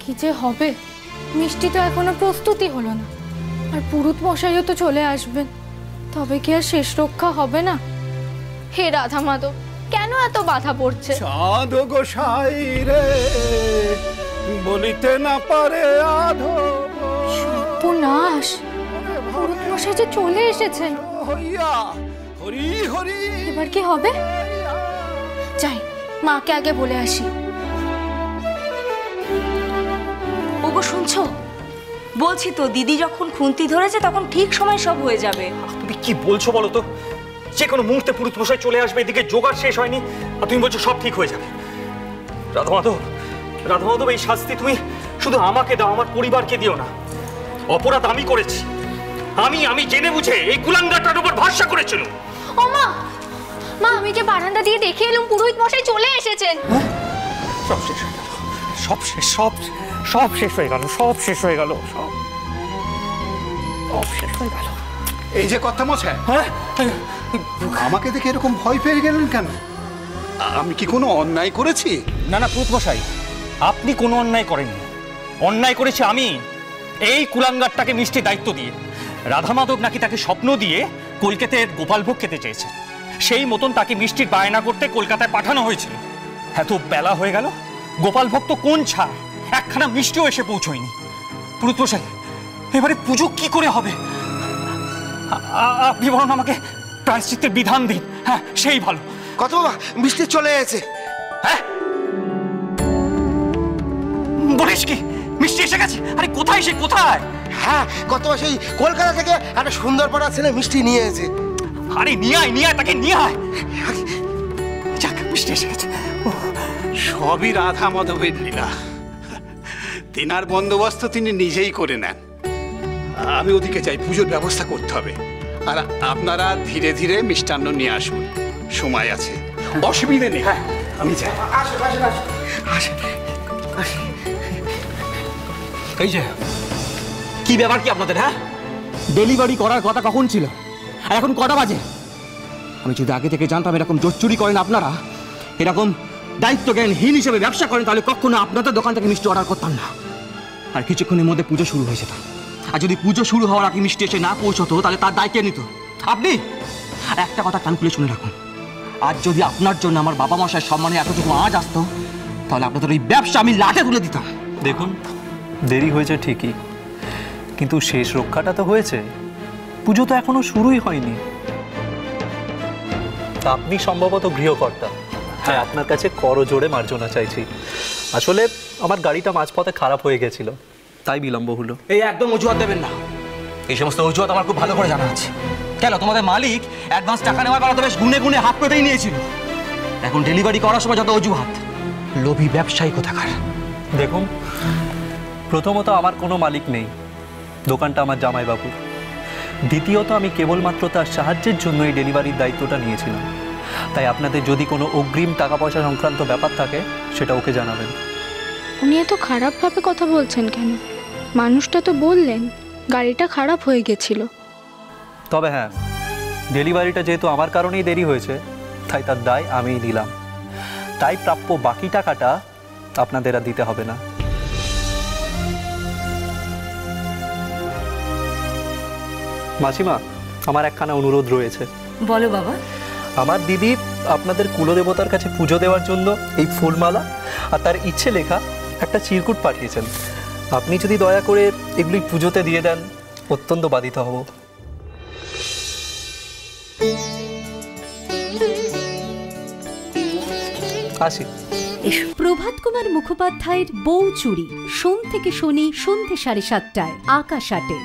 কি যে হবে, মিষ্টি তো এখনো প্রস্তুতি হলো না, আর পুরুত মশাইও তো চলে আসবেন, তবে কি আর শেষ রক্ষা হবে না? হে রাধা মাধব, কেন এত বাধা পড়ছে? চাঁদ গোসাই রে বলিতে না পারে আধো। সর্বনাশ, পুরুত মশাই যে চলে এসেছেন। হইয়া হরি হরি। এবার কি হবে? যাই, মাকে আগে বলে আসি। ওগো শুনছো? বলছি তো, দিদি যখন খুন্তি ধরেছে তখন ঠিক সময় সব হয়ে যাবে। তুমি কি বলছো বলো তো? যে কোনো মুহূর্তে পুরুত মশাই চলে আসবে, এদিকে জোগাড় শেষ হয়নি, আর তুমি বলছো সব ঠিক হয়ে যাবে। রাধা মাধব, এই শাস্তি তুমি শুধু আমাকে দাও, আমার পরিবারকে দিও না। অপরাধ আমি করেছি, আমি জেনে বুঝে এই কুলাঙ্গারটার উপর ভরসা করেছিল। ও মা, আমি যে বারান্দা দিয়ে দেখে এলাম পুরোহিত মশাই চলে এসেছেন। সব শেষ হয়ে গেল, সব শেষ হয়ে গেল, সব শেষ হয়ে গেল। এই যে কথা মশাই, আমাকে দেখে এরকম ভয় পেয়ে গেলেন কেন? আমি কি কোনো অন্যায় করেছি? না পুরুত মশাই, আপনি কোনো অন্যায় করেননি। অন্যায় করেছি আমি, এই কুলাঙ্গারটাকে মিষ্টি দায়িত্ব দিয়ে। রাধা মাধব নাকি তাকে স্বপ্ন দিয়ে কলকাতায় গোপালভোগ খেতে চেয়েছে, সেই মতন তাকে মিষ্টির বায়না করতে কলকাতায় পাঠানো হয়েছিল। এত বেলা হয়ে গেল, গোপালভোগ তো কোন ছাড়, একখানা মিষ্টিও এসে পৌঁছয়নি। পুরুত মশাই, এবারে পুজো কি করে হবে? আপনি বরং আমাকে প্রায়শ্চিত্তের বিধান দিন। হ্যাঁ, সেই ভালো। কত মিষ্টি চলে এসেছে। হ্যাঁ, বলিস কি? মিষ্টি এসে গেছে? আরে কোথায় সে, কোথায়? হ্যাঁ, কত সেই কলকাতা থেকে একটা সুন্দর পাড়া ছেলে মিষ্টি নিয়ে এসেছে। আরে নিয়ে আয়, তাকে নিয়ে আয়। যাক, মিষ্টি এসে গেছে। সবই রাধা মাধবের লীলা। তিনার বন্দোবস্ত তিনি নিজেই করে নেন। আমি ওদিকে যাই, পুজোর ব্যবস্থা করতে হবে। আর আপনারা ধীরে ধীরে মিষ্টান্ন নিয়ে আসুন, সময় আছে, অসুবিধে নেই। হ্যাঁ, আমি যাই। এই যে কি ব্যাপার কি আপনাদের? হ্যাঁ, ডেলিভারি করার কথা কখন ছিল, আর এখন কটা বাজে? আমি যদি আগে থেকে জানতাম এরকম জোর চুরি করেন আপনারা, এরকম দায়িত্ব জ্ঞানহীন হিসেবে ব্যবসা করেন, তাহলে কখনো আপনাদের দোকান থেকে মিষ্টি অর্ডার করতাম না। আর কিছুক্ষণের মধ্যে পুজো শুরু হয়ে যেত। আর যদি পুজো শুরু হওয়ার আগে মিষ্টি এসে না পৌঁছতো, তাহলে তার দায় কে নিত? আপনি। আর একটা কথা কান খুলে শুনে রাখুন, আজ যদি আপনার জন্য আমার বাবা মশাইয়ের সম্মানে এতটুকু আজ আসতো, তাহলে আপনাদের ওই ব্যবসা আমি লাটে তুলে দিতাম। দেখুন, দেরি হয়েছে ঠিকই, কিন্তু শেষ রক্ষাটা তো হয়েছে। পুজো তো এখনো শুরুই হয়নি। আপনি সম্ভবত গৃহকর্তা, হ্যাঁ, আপনার কাছে করজোড়ে মার্জনা চাইছি। আসলে আমার গাড়িটা মাঝপথে খারাপ হয়ে গেছিল, তাই বিলম্ব হলো। এই একদম অজুহাত দেবেন না। এই সমস্ত অজুহাত আমার খুব ভালো করে জানা আছে। কেন, তোমাদের মালিক অ্যাডভান্স টাকা নেওয়ার বেলা তো বেশ গুনে গুনে হাত পেতেই নিয়েছিল। এখন ডেলিভারি করার সময় যত অজুহাত, লোভী ব্যবসায়ী কোথাকার। দেখুন, প্রথমত আমার কোনো মালিক নেই, দোকানটা আমার জামাইবাবুর। দ্বিতীয়ত আমি কেবলমাত্র তার সাহায্যের জন্য এই ডেলিভারির দায়িত্বটা নিয়েছিলাম। তাই আপনাদের যদি কোনো অগ্রিম টাকা পয়সা সংক্রান্ত ব্যাপার থাকে, সেটা ওকে জানাবেন। উনি এত খারাপভাবে কথা বলছেন কেন? মানুষটা তো বললেন গাড়িটা খারাপ হয়ে গেছিল। তবে হ্যাঁ, ডেলিভারিটা যেহেতু আমার কারণেই দেরি হয়েছে, তাই তার দায় আমিই নিলাম। তাই প্রাপ্য বাকি টাকাটা আপনাদের আর দিতে হবে না। মাসিমা, আমার একখানা অনুরোধ রয়েছে। বলো বাবা। আমার দিদি আপনাদের কুলদেবতার কাছে পুজো দেওয়ার জন্য এই ফুলমালা আর তার ইচ্ছে লেখা একটা চিরকুট পাঠিয়েছেন। আপনি যদি দয়া করে এগুলি পুজোতে দিয়ে দেন, অত্যন্ত বাধিত হব। আসি। প্রভাত কুমার মুখোপাধ্যায়ের বউ চুরি, সোম থেকে শনি সন্ধ্যে 7:30টায়, আকাশ 8-এ।